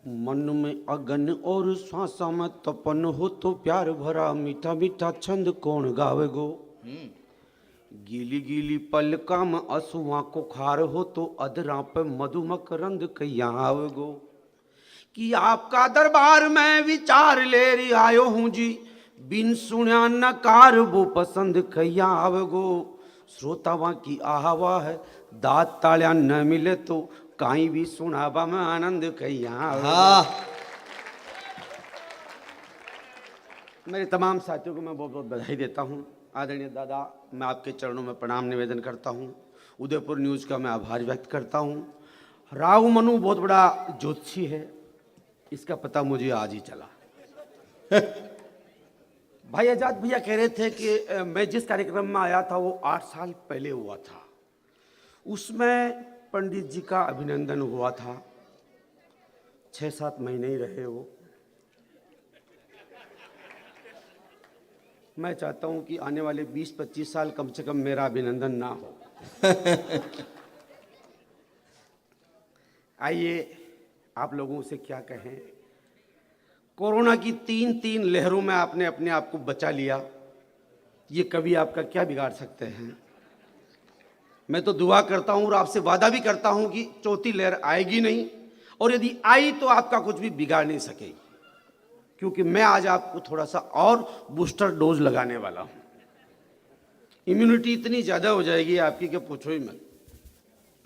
मन में अगन और श्वासा में तपन हो तो प्यार भरा मीठा मीठा छंद कौन गावे गो। गीली गीली पलका में असुआ को खार हो तो अधरा पे मधुमकरंद कैया आवे गो। कि आपका दरबार में विचार ले रही आयो हूं जी, बिन सुना नकार वो पसंद कैया आवे गो। श्रोतावा की आवा है दात तालिया न मिले तो कहीं भी सुनावा में आनंद कैया आवे गो। मेरे तमाम साथियों को मैं बहुत बहुत बधाई देता हूं। आदरणीय दादा, मैं आपके चरणों में प्रणाम निवेदन करता हूं। उदयपुर न्यूज़ का मैं आभार व्यक्त करता हूं। राव मनु बहुत बड़ा ज्योतिषी है, इसका पता मुझे आज ही चला। भाई आजाद भैया कह रहे थे कि मैं जिस कार्यक्रम में आया था वो 8 साल पहले हुआ था। उसमें पंडित जी का अभिनंदन हुआ था। 6-7 महीने ही रहे वो। मैं चाहता हूं कि आने वाले 20-25 साल कम से कम मेरा अभिनंदन ना हो। आइए आप लोगों से क्या कहें, कोरोना की 3 लहरों में आपने अपने आप को बचा लिया। ये कभी आपका क्या बिगाड़ सकते हैं। मैं तो दुआ करता हूं और आपसे वादा भी करता हूं कि चौथी लहर आएगी नहीं, और यदि आई तो आपका कुछ भी बिगाड़ नहीं सकेगी, क्योंकि मैं आज आपको थोड़ा सा और बूस्टर डोज लगाने वाला हूं। इम्यूनिटी इतनी ज्यादा हो जाएगी आपकी कि पूछो ही मत।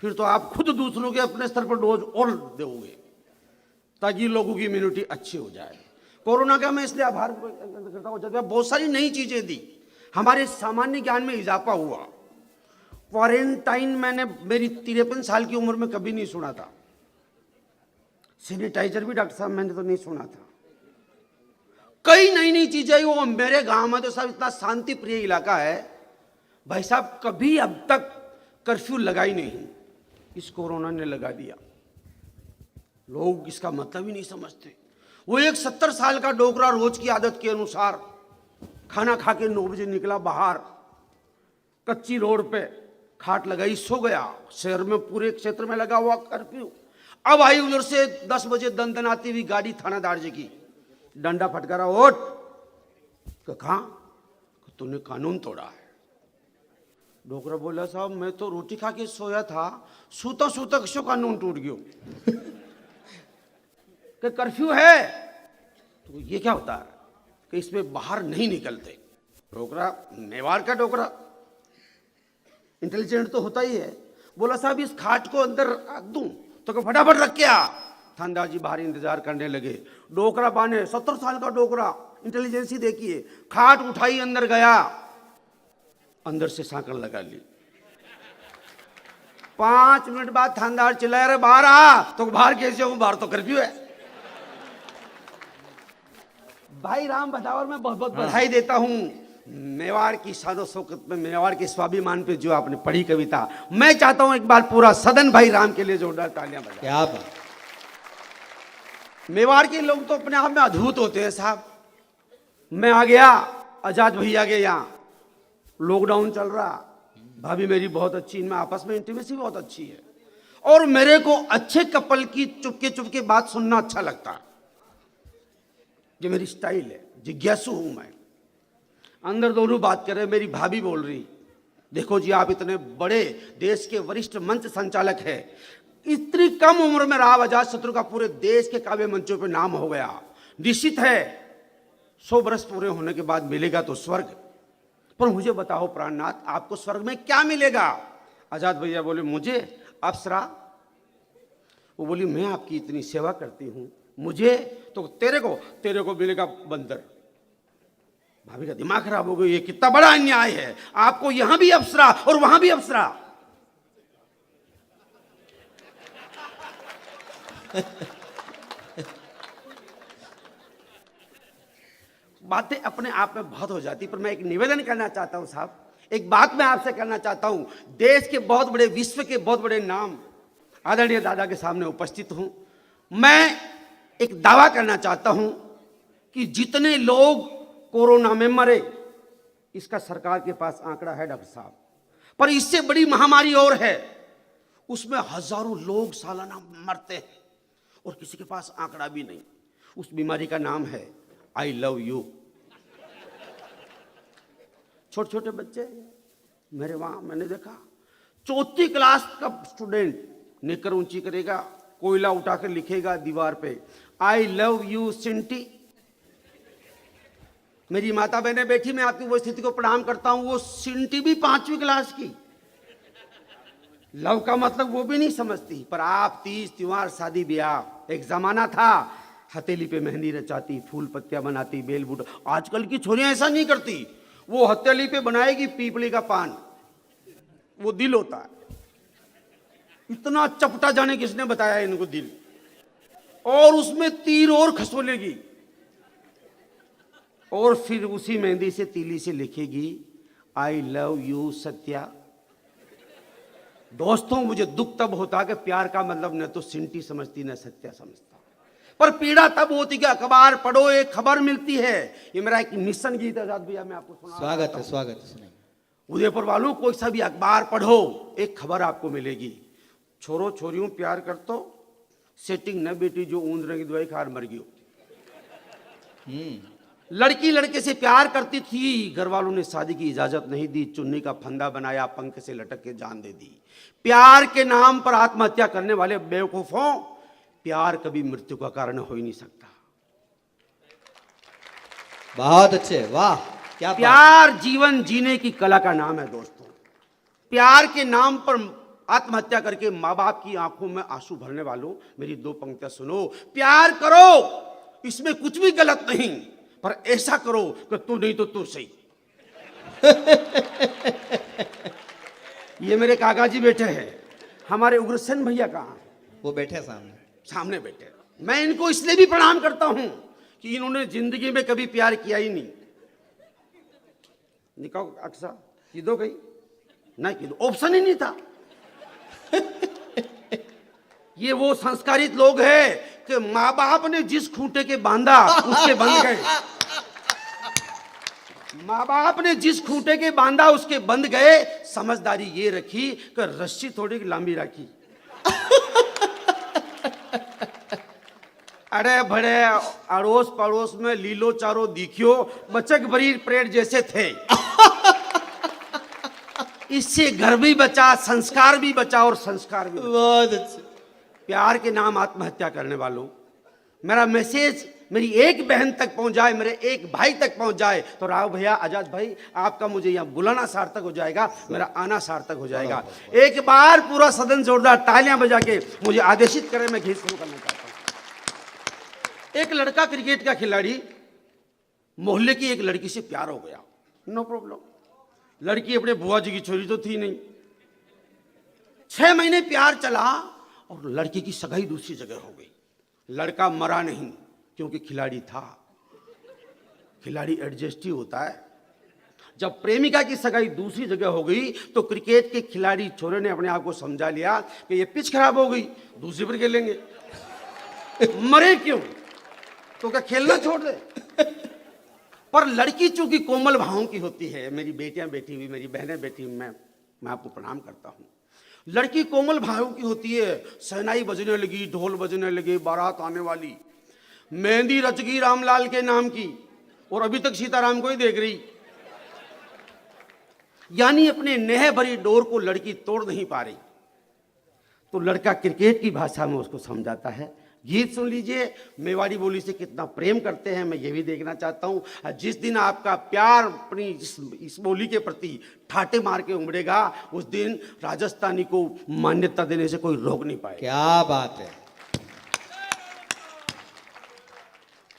फिर तो आप खुद दूसरों के अपने स्तर पर डोज और दोगे ताकि लोगों की इम्यूनिटी अच्छी हो जाए। कोरोना का मैं इसलिए आभार करता हूं, जब बहुत सारी नई चीजें दी, हमारे सामान्य ज्ञान में इजाफा हुआ। क्वारंटाइन मैंने मेरी 53 साल की उम्र में कभी नहीं सुना था। सैनिटाइजर भी डॉक्टर साहब मैंने तो नहीं सुना था। कई नई नई चीजें। वो मेरे गांव में तो साहब इतना शांति प्रिय इलाका है, भाई साहब कभी अब तक कर्फ्यू लगा ही नहीं, इस कोरोना ने लगा दिया। लोग इसका मतलब ही नहीं समझते। वो एक 70 साल का डोकरा रोज की आदत के अनुसार खाना खा के 9 बजे निकला बाहर, कच्ची रोड पे खाट लगाई, सो गया। शहर में पूरे क्षेत्र में लगा हुआ कर्फ्यू। अब आई उधर से 10 बजे दंदनाती हुई गाड़ी थानादार जी की, डंडा फटकारा, ओट कहा तूने कानून तोड़ा है। डोकरा बोला साहब मैं तो रोटी खा के सोया था, सूता सूता क्यों कानून टूट गयो। कि कर्फ्यू है तो ये क्या होता है कि इसमें बाहर नहीं निकलते। डोकरा मेवाड़ का डोकरा इंटेलिजेंट तो होता ही है। बोला साहब इस खाट को अंदर रख दूं तो फटाफट रख के आ। थानेदार जी बाहर इंतजार करने लगे। डोकरा बाने 70 साल का डोकरा, इंटेलिजेंसी देखिए, खाट उठाई अंदर गया, अंदर से सांकड़ लगा ली। 5 मिनट बाद थानेदार चिल्लाया, अरे बाहर आ। तो बाहर कैसे हूं, बाहर तो कर्फ्यू है। भाई राम भदावर में बहुत बहुत बधाई देता हूं। मेवाड़ की शादो शौकत में, मेवाड़ के स्वाभिमान पे जो आपने पढ़ी कविता, मैं चाहता हूं एक बार पूरा सदन भाई राम के लिए जोरदार तालियां बजाए। क्या बात। मेवाड़ के लोग तो अपने आप में अद्भुत होते हैं साहब। मैं आ गया आजाद भैया के यहाँ, लॉकडाउन चल रहा, भाभी मेरी बहुत अच्छी, इनमें आपस में इंटीमेसी बहुत अच्छी है, और मेरे को अच्छे कपल की चुपके चुपके बात सुनना अच्छा लगता है। ये मेरी स्टाइल है, जिज्ञासु हूं मैं। अंदर दोनों बात कर रहे, मेरी भाभी बोल रही, देखो जी आप इतने बड़े देश के वरिष्ठ मंच संचालक है, इतनी कम उम्र में राव अजातशत्रु का पूरे देश के काव्य मंचों पे नाम हो गया। निश्चित है 100 वर्ष पूरे होने के बाद मिलेगा तो स्वर्ग, पर मुझे बताओ प्राणनाथ, आपको स्वर्ग में क्या मिलेगा। आजाद भैया बोले मुझे अप्सरा। वो बोली मैं आपकी इतनी सेवा करती हूं, मुझे तो तेरे को मिलेगा बंदर। भाभी का दिमाग खराब हो गया, ये कितना बड़ा अन्याय है, आपको यहां भी अप्सरा और वहां भी अप्सरा। बातें अपने आप में बहुत हो जाती, पर मैं एक निवेदन करना चाहता हूं साहब, एक बात मैं आपसे करना चाहता हूं। देश के बहुत बड़े, विश्व के बहुत बड़े नाम आदरणीय दादा के सामने उपस्थित हूं। मैं एक दावा करना चाहता हूं कि जितने लोग कोरोना में मरे, इसका सरकार के पास आंकड़ा है डॉक्टर साहब, पर इससे बड़ी महामारी और है, उसमें हजारों लोग सालाना मरते हैं। और किसी के पास आंकड़ा भी नहीं। उस बीमारी का नाम है आई लव यू। छोटे छोटे बच्चे मेरे वहां मैंने देखा, चौथी क्लास का स्टूडेंट नेकर ऊंची करेगा, कोयला उठाकर लिखेगा दीवार पे आई लव यू सिंटी। मेरी माता बहने बैठी, मैं आपकी वो स्थिति को प्रणाम करता हूं, वो सिंटी भी 5वीं क्लास की। लव का मतलब वो भी नहीं समझती। पर आप तीज त्योहार शादी ब्याह, एक जमाना था हथेली पे मेहंदी रचाती, फूल पत्तियां बनाती, बेल बूट। आजकल की छोरियां ऐसा नहीं करती, वो हथेली पे बनाएगी पीपली का पान, वो दिल होता है। इतना चपटा जाने किसने बताया इनको दिल, और उसमें तीर और खसोलेगी, और फिर उसी मेहंदी से तीली से लिखेगी आई लव यू सत्या। दोस्तों, मुझे दुख तब होता कि प्यार का मतलब न तो सिंटी समझती न सत्या समझता। पर पीड़ा तब होती कि अखबार पढ़ो, एक खबर मिलती है। ये मेरा एक मिशन गीत आजाद भैया मैं आपको सुना। स्वागत है, स्वागत है। उदयपुर वालों, कोई सा भी अखबार पढ़ो, एक खबर आपको मिलेगी। छोरो छोरियों प्यार कर तो सेटिंग न बेटी जो ऊंद रंगी दवाई खार मर गई। लड़की लड़के से प्यार करती थी, घर वालों ने शादी की इजाजत नहीं दी, चुन्नी का फंदा बनाया, पंख से लटक के जान दे दी। प्यार के नाम पर आत्महत्या करने वाले बेवकूफों, प्यार कभी मृत्यु का कारण हो ही नहीं सकता। बहुत अच्छे, वाह क्या प्यार जीवन जीने की कला का नाम है दोस्तों। प्यार के नाम पर आत्महत्या करके माँ बाप की आंखों में आंसू भरने वालों, मेरी 2 पंक्तियां सुनो। प्यार करो, इसमें कुछ भी गलत नहीं, पर ऐसा करो कि तू नहीं तो तू सही। ये मेरे काका जी बैठे हैं, हमारे उग्रसेन भैया कहाँ हैं? वो बैठे सामने बैठे। मैं इनको इसलिए भी प्रणाम करता हूं कि इन्होंने जिंदगी में कभी प्यार किया ही नहीं। निकाओ अक्सा की दो गई नहीं की दो, ऑप्शन ही नहीं था। ये वो संस्कारित लोग हैं कि माँ बाप ने जिस खूंटे के बांधा उसके बंध गए। माँ बाप ने जिस खूंटे के बांधा उसके बंध गए। समझदारी ये रखी कि रस्सी थोड़ी लंबी रखी। अरे बड़े अड़ोस पड़ोस में लीलो चारो दिखियो, बचक भरी परेड जैसे थे। इससे घर भी बचा, संस्कार भी बचा, और संस्कार भी बचा। बहुत अच्छे। प्यार के नाम आत्महत्या करने वालों, मेरा मैसेज मेरी एक बहन तक पहुंच जाए, मेरे एक भाई तक पहुंच जाए, तो राव भैया, आजाद भाई, आपका मुझे यहाँ बुलाना सार्थक हो जाएगा, मेरा आना सार्थक हो जाएगा। एक बार पूरा सदन जोरदार तालियां बजा के मुझे आदेशित करें, मैं गीत शुरू करना चाहता हूं। एक लड़का क्रिकेट का खिलाड़ी, मोहल्ले की एक लड़की से प्यार हो गया, नो प्रॉब्लम। लड़की अपने बुआ जी की छोरी तो थी नहीं। 6 महीने प्यार चला और लड़की की सगाई दूसरी जगह हो गई। लड़का मरा नहीं, क्योंकि खिलाड़ी था। खिलाड़ी एडजस्ट ही होता है। जब प्रेमिका की सगाई दूसरी जगह हो गई तो क्रिकेट के खिलाड़ी छोरे ने अपने आप को समझा लिया कि ये पिच खराब हो गई, दूसरी पर खेलेंगे। मरे क्यों, तो क्या खेलना छोड़ दे। पर लड़की चूंकि कोमल भावों की होती है, मेरी बेटियां बैठी हुई, मेरी बहनें बैठी हुई, मैं आपको प्रणाम करता हूं। लड़की कोमल भावों की होती है। शहनाई बजने लगी, ढोल बजने लगे, बारात आने वाली, मेहंदी रच गई रामलाल के नाम की, और अभी तक सीताराम को ही देख रही। यानी अपने नेह भरी डोर को लड़की तोड़ नहीं पा रही, तो लड़का क्रिकेट की भाषा में उसको समझाता है। गीत सुन लीजिए, मेवाड़ी बोली से कितना प्रेम करते हैं, मैं ये भी देखना चाहता हूं। जिस दिन आपका प्यार अपनी इस बोली के प्रति ठाटे मार के उमड़ेगा, उस दिन राजस्थानी को मान्यता देने से कोई रोक नहीं पाएगा। क्या बात है।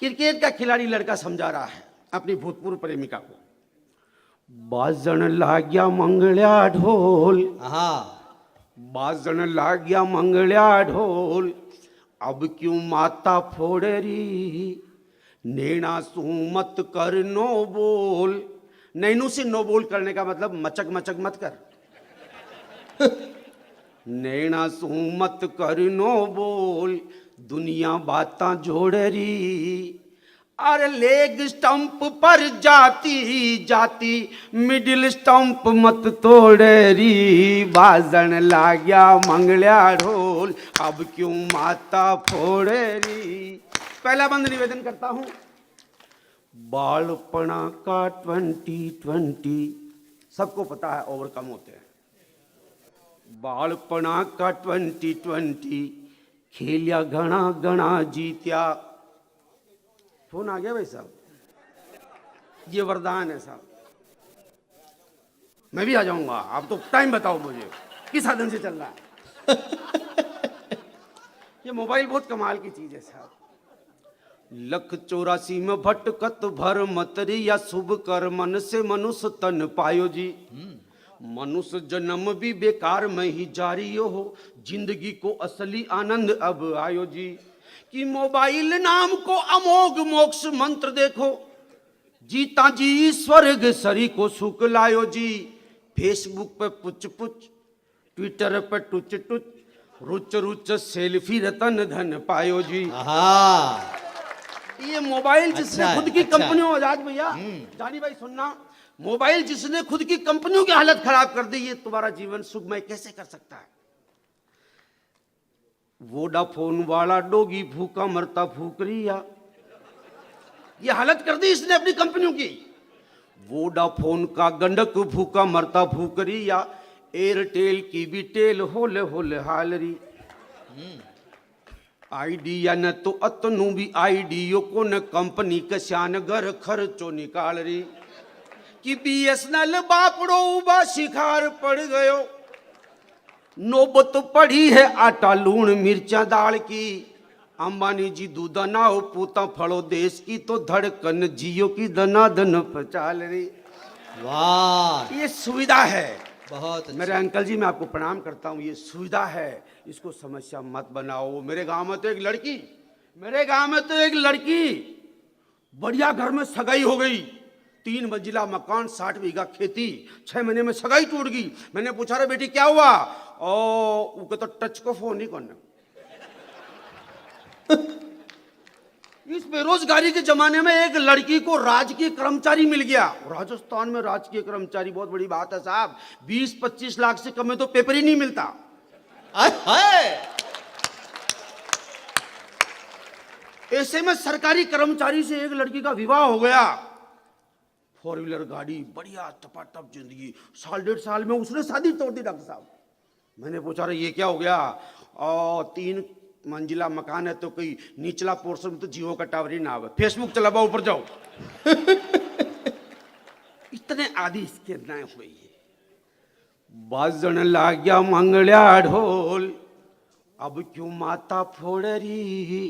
क्रिकेट का खिलाड़ी लड़का समझा रहा है अपनी भूतपूर्व प्रेमिका को। बाजन लाग्या मंगल्या ढोल, बाजन लाग्या मंगल्या ढोल, अब क्यों माता फोड़ेरी, नैना सू मत कर नो बोल। नैनू से नो बोल करने का मतलब मचक मचक मत कर। नैना सू मत कर नो बोल, दुनिया बातां जोड़ेरी। अरे लेग स्टंप पर जाती जाती, मिडिल स्टंप मत तोड़ेरी। बाजन लाग्या मंगल्या ढोल, अब क्यों माता फोड़े री। पहला बंद निवेदन करता हूं, बालपना का 2020 सबको पता है ओवरकम होते हैं। बालपना का 2020 खेलिया घना घना जीत्या। फोन आ गया भाई साहब, ये वरदान है साहब। मैं भी आ जाऊंगा, आप तो टाइम बताओ मुझे किस साधन से चल रहा है। ये मोबाइल बहुत कमाल की चीज है साहब। 184 में भटकत भर मतरी या शुभ कर मन से मनुष्य तन पायो जी। मनुष्य जन्म भी बेकार में ही जारी हो, जिंदगी को असली आनंद अब आयो जी। कि मोबाइल नाम को अमोघ मोक्ष मंत्र देखो, जीता जी स्वर्ग सरी को सुख लायो जी। फेसबुक पे पुच पुच, ट्विटर पे टुच टुच, रुच रुच सेल्फी रतन धन पायो जी। आहा, ये मोबाइल जिसने अच्छा है, खुद की अच्छा। कंपनियों, आजाद भैया जानी भाई सुनना, मोबाइल जिसने खुद की कंपनियों की हालत खराब कर दी, ये तुम्हारा जीवन सुखमय कैसे कर सकता है। वोडाफोन वाला डोगी भूखा मरता भूकरिया, ये हालत कर दी इसने अपनी कंपनियों की। वोडाफोन का गंडक भूखा मरता भूकरिया, एयरटेल की भी टेल होले होले हालरी। आइडिया न तो अतनु भी आइडियो को न कंपनी का शान घर खर्चो निकाल रही। कि बीएसएनएल बापड़ो उबा शिखार पड़ गयो, नौबत पड़ी है आटा लूण मिर्चा दाल की। अंबानी जी दूधा नाओ पूता फड़ो देश की, तो धड़कन जियो की दनादन पचाल रही। वाह, ये सुविधा है बहुत मेरे अंकल जी, मैं आपको प्रणाम करता हूँ। ये सुविधा है, इसको समस्या मत बनाओ। मेरे गांव में तो एक लड़की बढ़िया घर में सगाई हो गई, 3 मंजिला मकान, 60 बीघा खेती, 6 महीने में सगाई टूट गई। मैंने पूछा रे बेटी क्या हुआ, वो तो टच को फोन ही करना। इस बेरोजगारी के जमाने में एक लड़की को राजकीय कर्मचारी मिल गया। राजस्थान में राजकीय कर्मचारी बहुत बड़ी बात है साहब, 20-25 लाख से कम में तो पेपर ही नहीं मिलता। ऐसे में सरकारी कर्मचारी से एक लड़की का विवाह हो गया। 4 व्हीलर गाड़ी, बढ़िया टपाटप जिंदगी। 1.5 साल में उसने शादी तोड़ दी डॉक्टर साहब। मैंने पूछा रहा ये क्या हो गया, और 3 मंजिला मकान है तो कोई निचला पोर्शन में तो जियो का टावर ही ना आवे, फेसबुक चलाओ ऊपर जाओ। इतने आदि इसके नए हुए। बाजन लाग्या मंगल्या ढोल, अब क्यों माता फोड़ रही।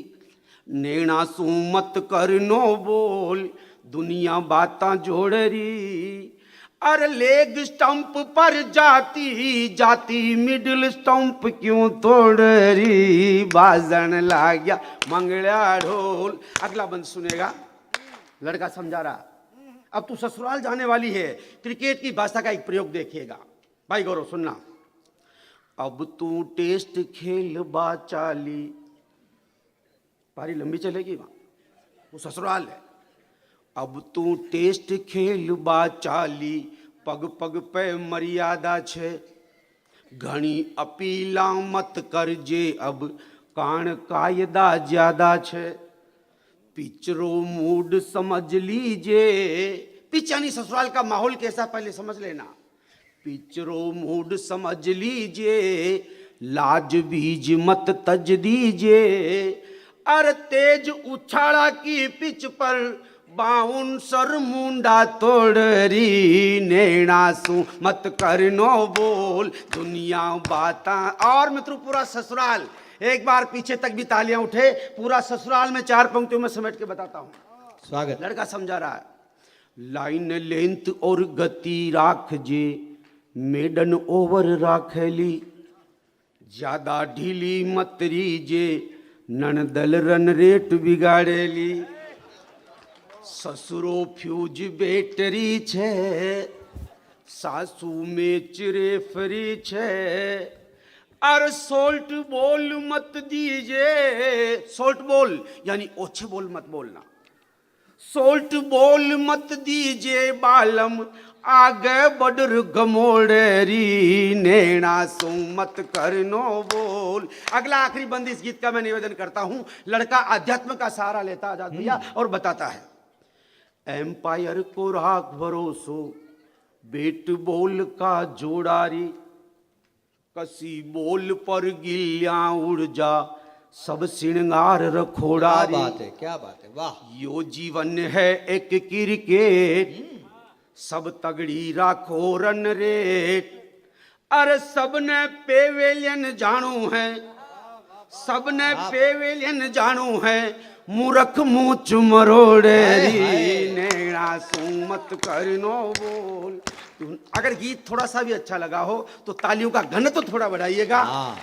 नैना सू मत कर नो बोल, दुनिया बातां जोड़ रही। अरे लेग स्टंप पर जाती जाती मिडिल स्टंप क्यों तोड़ रही। बाजन लाग्या मंगल्या ढोल। अगला बंद सुनेगा, लड़का समझा रहा। अब तू ससुराल जाने वाली है, क्रिकेट की भाषा का एक प्रयोग देखिएगा भाई गौरव सुनना। अब तू टेस्ट खेल बाचाली, पारी लंबी चलेगी वहां, वो ससुराल है। अब तू टेस्ट खेल बाचाली, पग पग पे मर्यादा छे। घणी अपीला मत करजे, अब कान कायदा ज्यादा छे। पिचरो मूड समझ लीजे, पिच यानी ससुराल का माहौल कैसा पहले समझ लेना। पिचरो मूड समझ लीजिए, लाज बीज मत तज दीजिए। अरे तेज उछाड़ा की पिच पर बाउंसर मुंडा तोड़ रही। नैना सू मत करनो बोल, दुनिया बाता। और मित्रों पूरा ससुराल, एक बार पीछे तक भी तालियां उठे, पूरा ससुराल में 4 पंक्तियों में समेट के बताता हूं। स्वागत। लड़का समझा रहा है। लाइन लेंथ और गति राख जे, मेडन ओवर राखेली। ज्यादा ढीली मत रीजे, ननदल रन रेट बिगाड़ेली। ससुरो फ्यूज बैटरी छे, सासू में चिरे फ्री छे। अरे सोल्ट बोल मत दीजिए, सोल्ट बोल यानी ओछे बोल मत बोलना। सोल्ट बोल मत दीजिए बालम, आगे बडर मोड़ेरी नैना सो मत करनो बोल। अगला आखिरी बंद इस गीत का मैं निवेदन करता हूं। लड़का अध्यात्म का सहारा लेता आजाद भैया और बताता है, एम्पायर को राख भरोसो बेट बोल का जोड़ारी, कसी बोल पर गिल्लियां उड़ जा सब श्रृंगार क्या रखोड़ारी। बात है, क्या बात है, वाह। यो जीवन है एक क्रिकेट सब तगड़ी राखो रन रेट। अरे सबने पेवेलियन जानू है, सबने पेवेलियन जानू है, मूर्ख मूछ मरोड़ेरी नैना सू मत करनो बोल। अगर गीत थोड़ा सा भी अच्छा लगा हो तो तालियों का घन तो थोड़ा बढ़ाइएगा। हाँ।